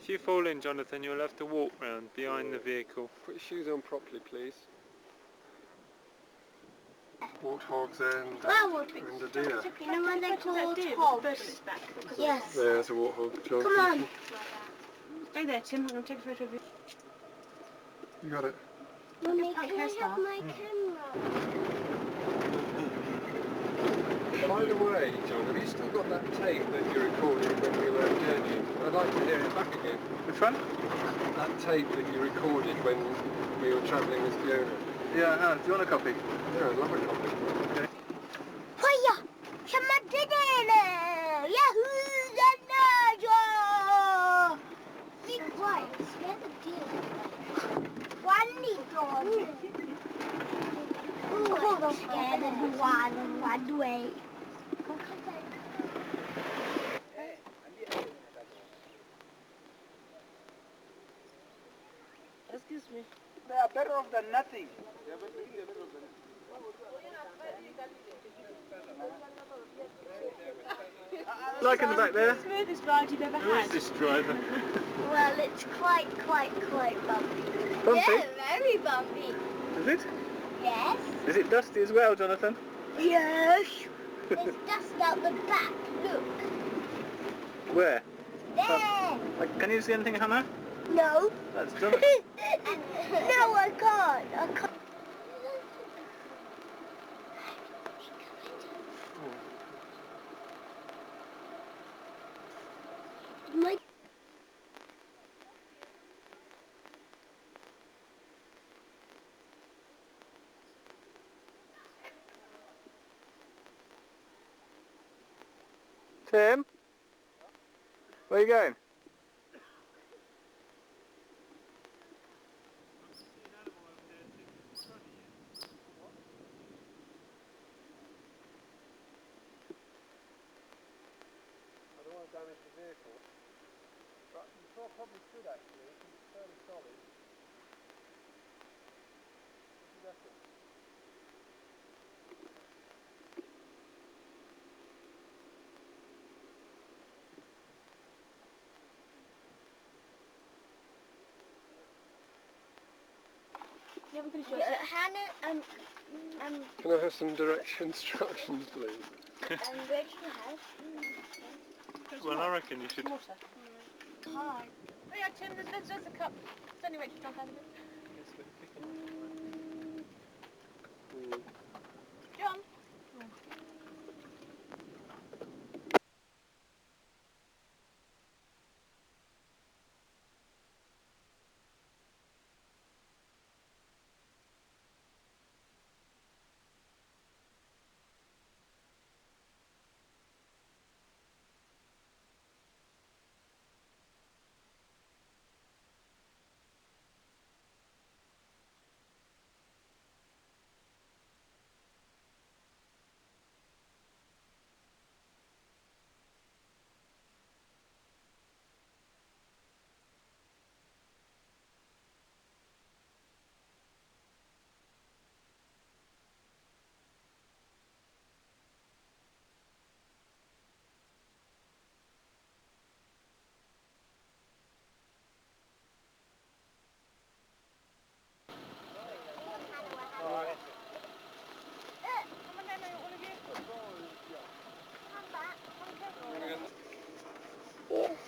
If you fall in, Jonathan, you'll have to walk round behind the vehicle. Put your shoes on properly, please. Warthogs and a deer. You know when they're called hogs? Yes. There's a warthog, John. Come on. Stay there, Tim. I'm going to take a photo of you. You got it. Mummy, can I have my camera? By the way, John, have you still got that tape that you recorded when we were journeying? I'd like to hear it back again. Which one? That tape that you recorded when we were travelling with Fiona. Yeah, do you want a copy? Yeah, I'd love a copy. Okay. Hiya! Shamadidele! Yahoo! Zanaja! Be quiet. Scare the deer. One dog. Oh, don't scare the one. One way. Excuse me. They are better off than nothing. Like in the back there. Smoothest ride you've ever Who is had. this driver? Well, it's quite bumpy. Bumpy? Yeah, very bumpy. Is it? Yes. Is it dusty as well, Jonathan? Yes. There's dust out the back. Look. Where? There. Can you see anything, Hannah? No. That's Jonathan. No, I can't. My Tim? Where are you going? I don't want to damage the vehicle. But you probably should actually, because it's fairly solid. What do you reckon? Yeah, we're going to show you. Hannah, Can I have some direct instructions, please? where do you have? Well, I reckon you should. Water. Card. Oh yeah, Tim, there's a cup. It's only ready to jump out of it. John?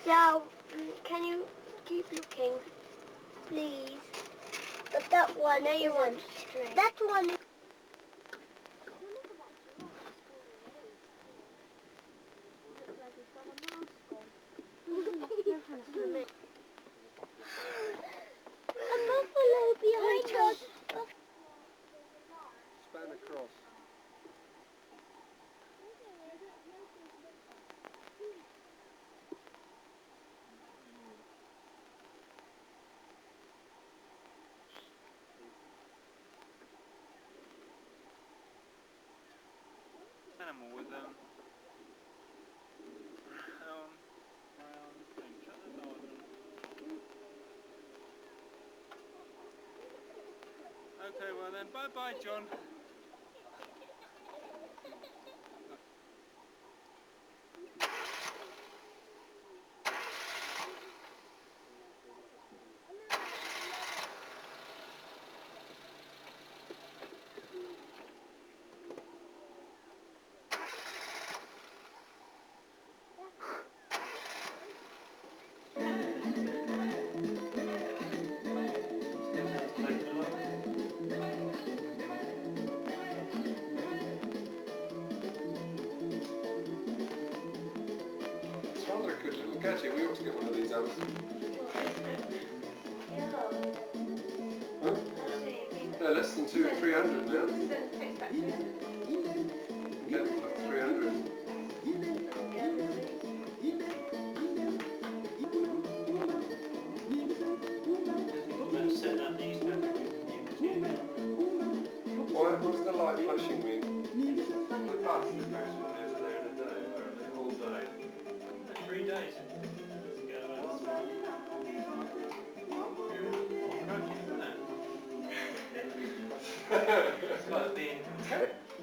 Now, can you keep looking, please? But that one, you want straight. That one. A buffalo behind us. Span across. Animal with them. Round thing. Shut the door. Okay, well then, bye-bye, John. a good little gadget. We ought to get one of these, Alice. Huh? They're less than 200 or 300 now. Get them for 300. What's the light flashing mean? The bus is maximum is there in a day, or the whole day. 3 days. It's like being...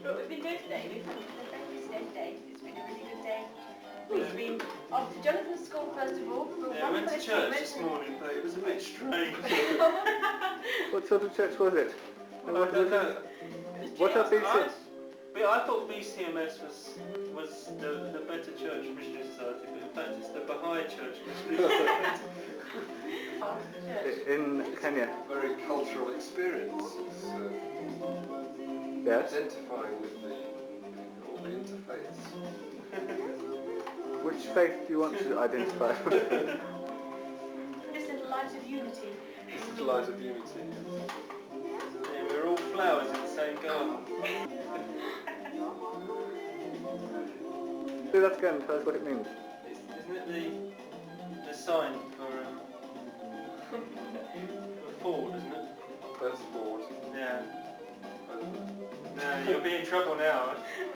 But we've been good today. We've had a very steady day. It's been a really good day. We've been off to Jonathan's school first of all. Yeah, I went to church this morning, but it was a bit strange. What sort of church was it? I don't know. What are these? I thought BCMS was the better church Missionary Society, but in fact it's the Baha'i Church Missionary Society. In Kenya? Very cultural experience. It's Yes. identifying with all the interfaiths. Which faith do you want to identify with? This little light of unity. This is the light of unity. Yeah, we're all flowers in the same garden. Do that again, tell us what it means. Isn't it the sign for Ford, isn't it? That's Ford. Yeah. No, you'll be in trouble now.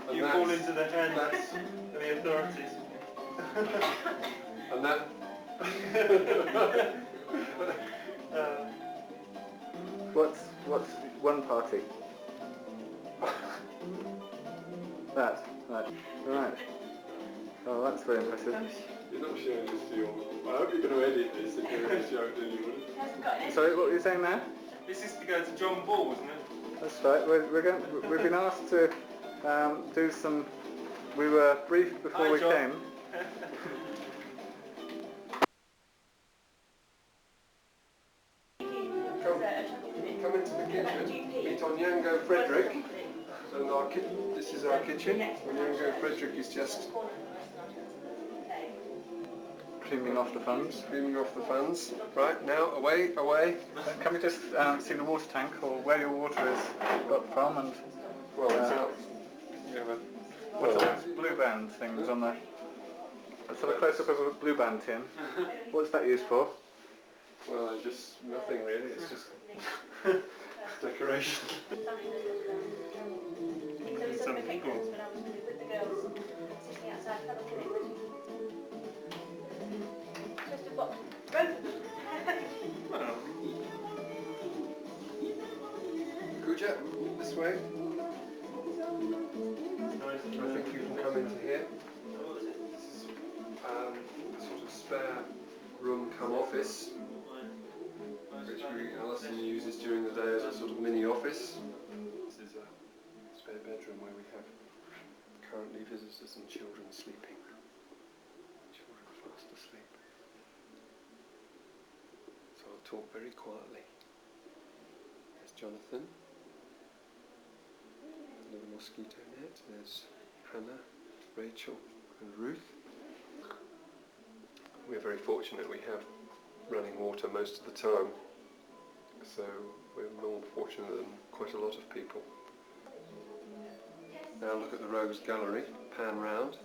And You fall into the hands that's- of the authorities. And that... What's one party? That. Right. Oh, that's very impressive. You're not showing this to your... I hope you're going to edit this if you're going to show it to anyone. Hasn't got an Sorry, what were you saying now? This is to go to John Ball, isn't it? That's right. We've been asked to do some. We were briefed before Hi, we John. came. Come into the kitchen, meet Onyango Frederick. And this is our kitchen. Onyango Frederick is just Cleaning off the funds. screaming off the funds. Right, now, away. Can we just see the water tank or where your water is got from and Well, it's out. Yeah, but, what are those blue band things on the... A sort of close-up of a blue band tin. What's that used for? well, just nothing really. It's just decoration. Some people. When I was with the girls sitting outside having just a box. Well, Kuja, this way. nice. I think you can come into here. This is a sort of spare room come office, which Alison uses during the day as a sort of mini office. This is a spare bedroom where we have currently visitors and children sleeping. Children fast asleep. So I'll talk very quietly. There's Jonathan. Another mosquito net. There's Hannah, Rachel and Ruth. We're very fortunate we have running water most of the time. So we're more fortunate than quite a lot of people. Now look at the Rose Gallery, pan round.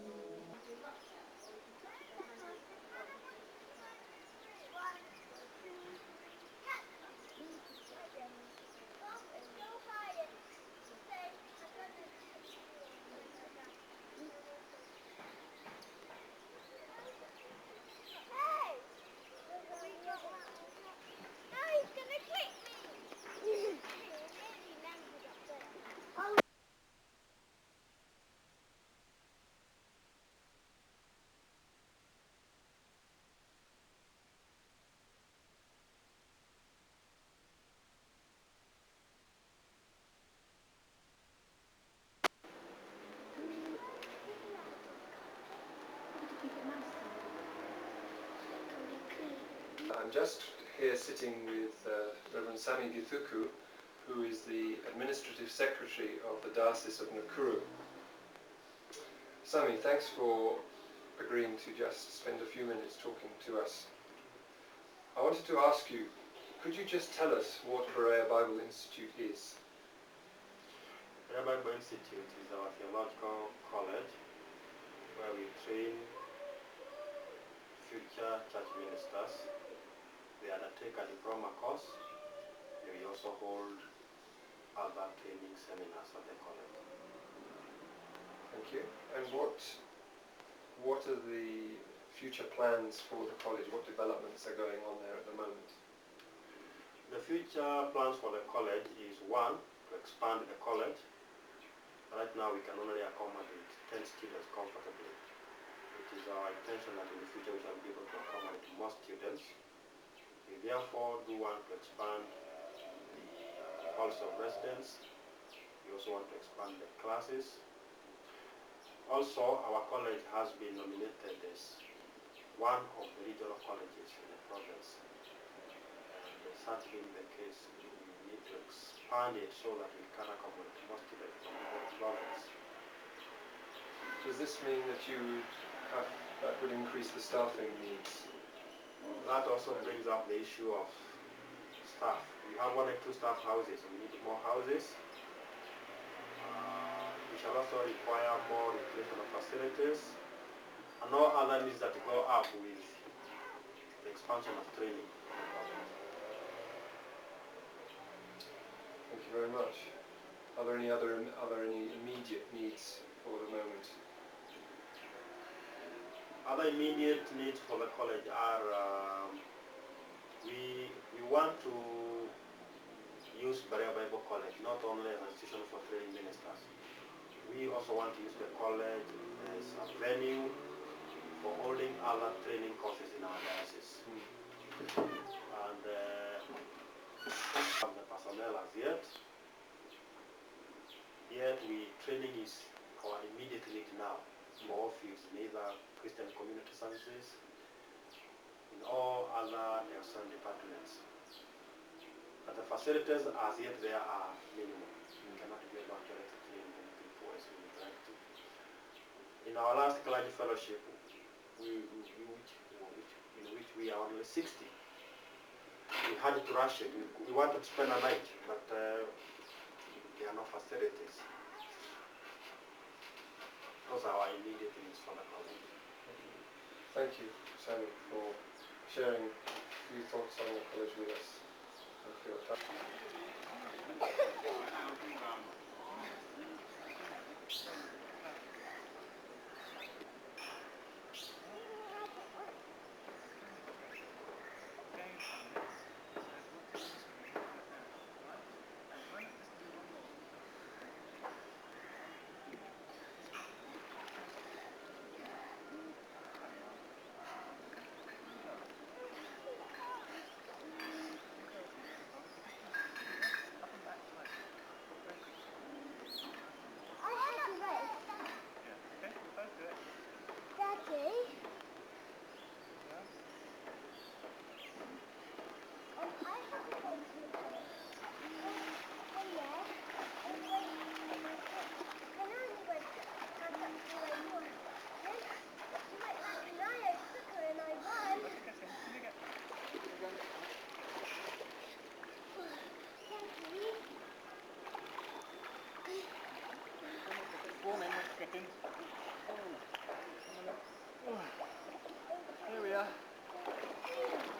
I'm just here sitting with Reverend Sami Githuku, who is the Administrative Secretary of the Diocese of Nakuru. Sami, thanks for agreeing to just spend a few minutes talking to us. I wanted to ask you, could you just tell us what Berea Bible Institute is? The Bible Institute is our theological college where we train future church ministers. We undertake a diploma course. We also hold other training seminars at the college. Thank you. And what are the future plans for the college? What developments are going on there at the moment? The future plans for the college is, one, to expand the college. Right now we can only accommodate 10 students comfortably. It is our intention that in the future we shall be able to accommodate more students. We therefore do want to expand the halls of residence. We also want to expand the classes. Also, our college has been nominated as one of the regional colleges in the province. And such being the case, we need to expand it so that we can accommodate more students from the whole province. Does this mean that that would increase the staffing needs? That also brings up the issue of staff. We have 1 or 2 staff houses, and we need more houses. We shall also require more recreational facilities and all other needs that go up with the expansion of training. Thank you very much. Are there any immediate needs for the moment? Other immediate needs for the college are we want to use Berea Bible College not only as an institution for training ministers. We also want to use the college as a venue for holding other training courses in our diocese. And have the personnel as yet. Yet training is our immediate need now in all fields, in either Christian community services, in all other excellent departments. But the facilities as yet there are minimal. We cannot be able to train people as we would like to. In our last clergy fellowship, in which we are only 60, we had to rush it. We wanted to spend a night, but there are no facilities. Those are our immediate needs for the college. Thank you, Samuel, for sharing a few thoughts on the college with us. Thank you for your time. Here we are.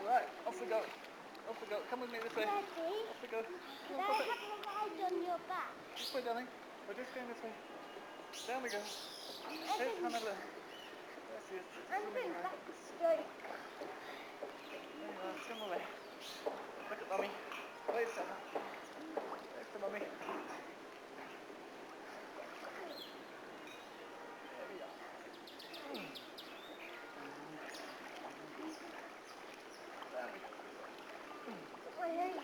Right, off we go. Off we go. Come with me this way. Daddy, Off we go. can I have a ride on your back? This way, darling. We're just going this way. Down we go. Hey, Hannah, look. There she is. I'm going back straight. There you are. Come away. Look at Mummy. Wave, Sarah. Wave to Mummy. There we are. There we go. Wait.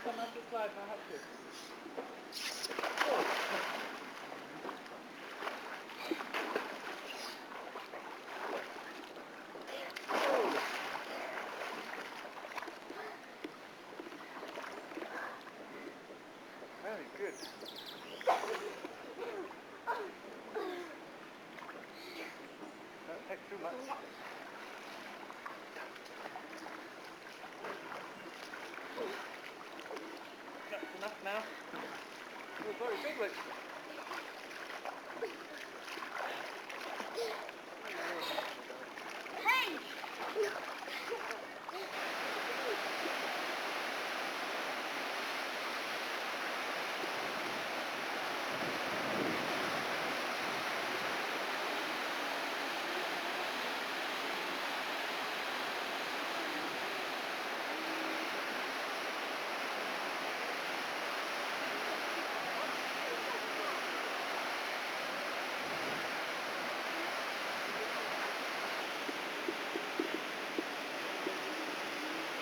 come out this life, I have to. Very good. Don't take too much. That's enough now. You're very big, look. Hey!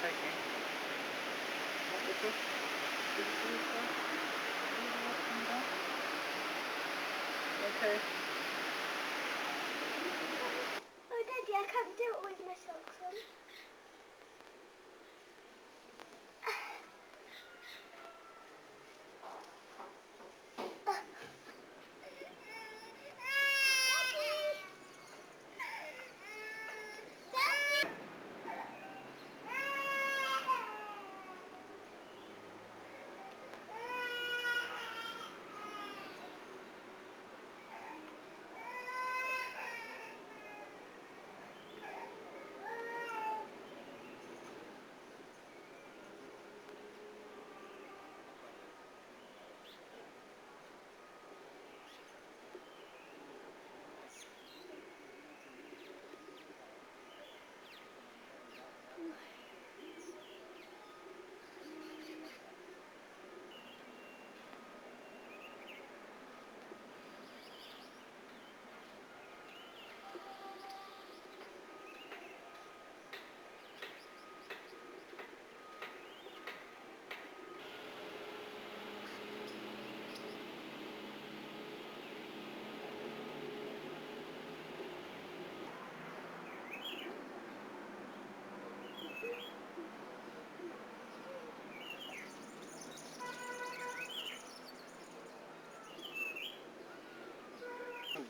Taking. What was this? Okay. Oh, Daddy, I can't do it with my socks on.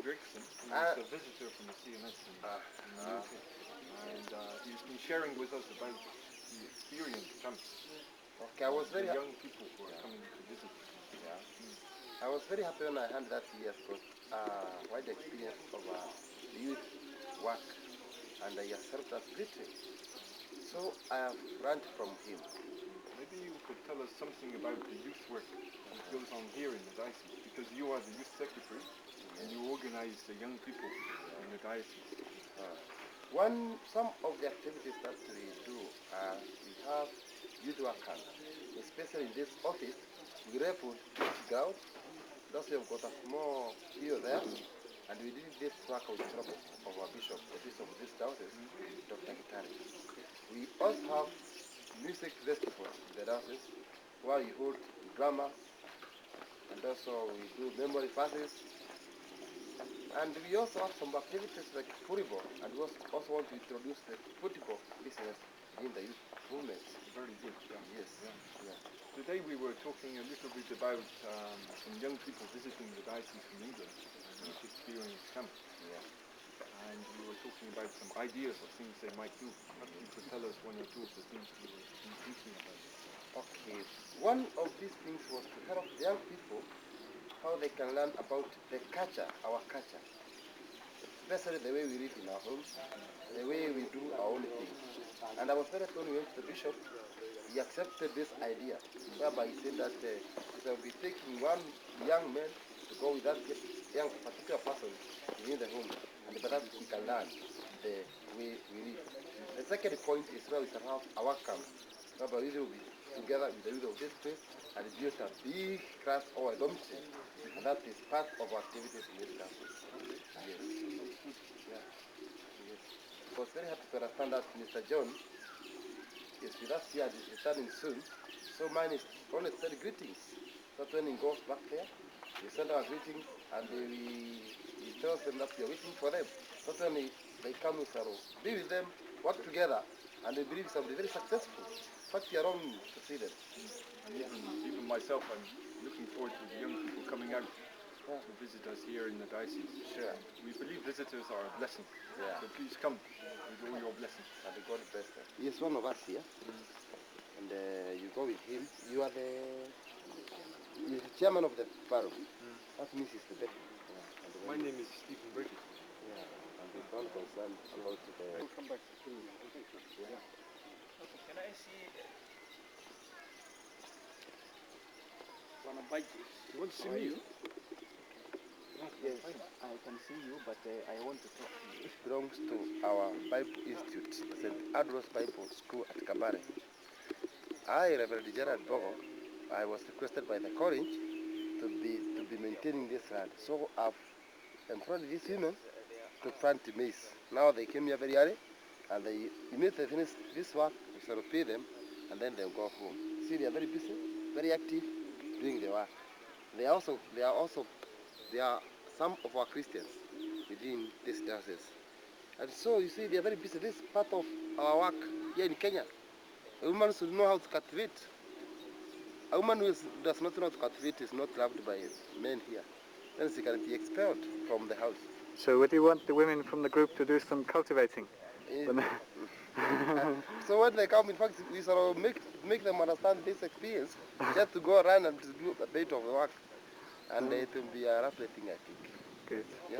Gregson, he's a visitor from the CMS in the UK. And he's been sharing with us about the experience camps. Okay, I was very the young people who are coming to visit. I was very happy when I heard that he has got wide experience of youth work, and he has helped us greatly. So I have learned from him. Maybe you could tell us something about the youth work that goes on here in the diocese, because you are the youth secretary and you organize the young people in the diocese. Some of the activities that we do, we have youth workers, especially in this office. We report ground. Thus we have got a small field there, and we did this work with the help of our bishop, the bishop of this diocese, Dr. Gitari. We also have music festivals in the diocese, where we hold drama, and also we do memory passes. And we also have some activities like football, and we also want to introduce the football business in the youth movement. Very good. Yes. Today we were talking a little bit about some young people visiting the diocese from England, youth experience camp. And we were talking about some ideas of things they might do. Perhaps you could tell us one or two of the things you were thinking about. Okay. One of these things was to help young people how they can learn about the culture, our culture, especially the way we live in our homes, the way we do our own things. And I was very happy when we went to the bishop. He accepted this idea, whereby he said that he will be taking one young man to go with that young particular person in the home, and by that he can learn the way we live. The second point is where we can have our camp, whereby we will be together with the youth of this place and build a big class or a dormitory, and that is part of our activities in this campus. Yes. I was very happy to understand that Mr. John is with us here and is returning soon. So mine is only send greetings. That when he goes back there, we send our greetings and he tells them that we are waiting for them. That when they come, we shall be with them, work together, and we believe shall be very successful. In fact, we are on to see them. And even myself, I'm looking forward to the young people coming out to visit us here in the diocese. Sure. We believe visitors are a blessing. Yeah. So please come with all your blessings. And God bless them. He is one of us here. And you go with him. You are he's the chairman of the parish. That means he's the best. My name is Stephen Brady. Yeah. And he's one concerned about the... We'll come back. Yeah. Can I see one of my You want to see me? Yes, I can see you, but I want to talk to you. It belongs to our Bible Institute, St. Andrew's Bible School at Kabare. I, Reverend Gerard Bogo, I was requested by the college to be maintaining this land. So I've employed these women to plant maize. Now they came here very early, and they immediately finish this work, we shall pay them, and then they'll go home. See, they are very busy, very active, doing the work. There are some of our Christians within this diocese. And so you see, they are very busy. This is part of our work here in Kenya. A woman should know how to cultivate. A woman who does not know how to cultivate is not loved by men here. Then she can be expelled from the house. So would you want the women from the group to do some cultivating? So when they come, in fact, we sort of make them understand this experience, just to go around and to do a bit of the work. And it will be a lovely thing, I think. Good. Yeah.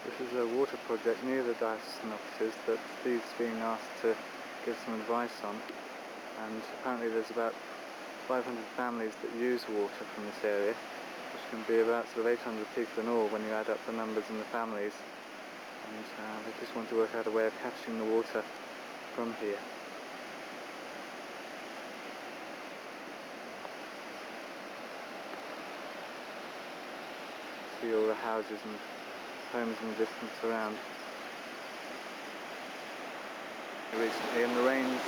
This is a water project near the diocesan offices that Steve's being asked to give some advice on. And apparently there's about 500 families that use water from this area, which can be about sort of 800 people in all when you add up the numbers and the families. And they just want to work out a way of capturing the water from here. See all the houses and homes in the distance around. Recently, and the rains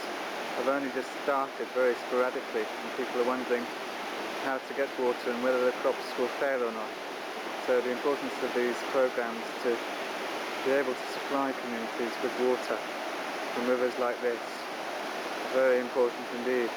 have only just started very sporadically, and people are wondering how to get water and whether the crops will fail or not. So the importance of these programs to be able to supply communities with water from rivers like this is very important indeed.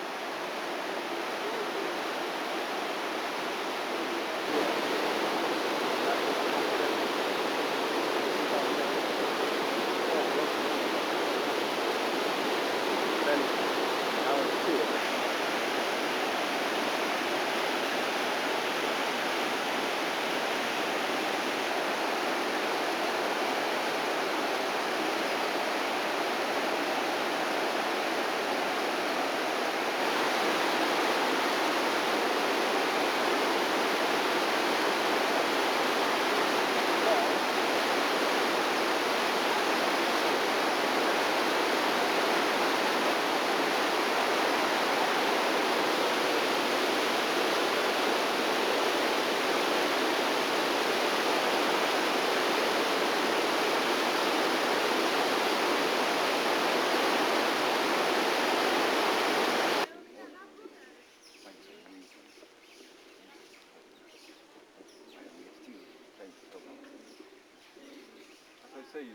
Say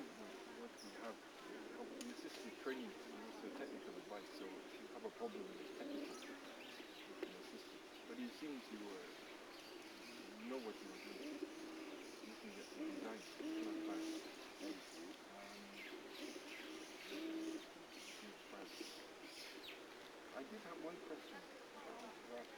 what we have we assisted training and also technical advice, so if you have a problem with technical, you can assist you. But it seems you know what you were doing, looking at the design, not bad. I did have one question about that.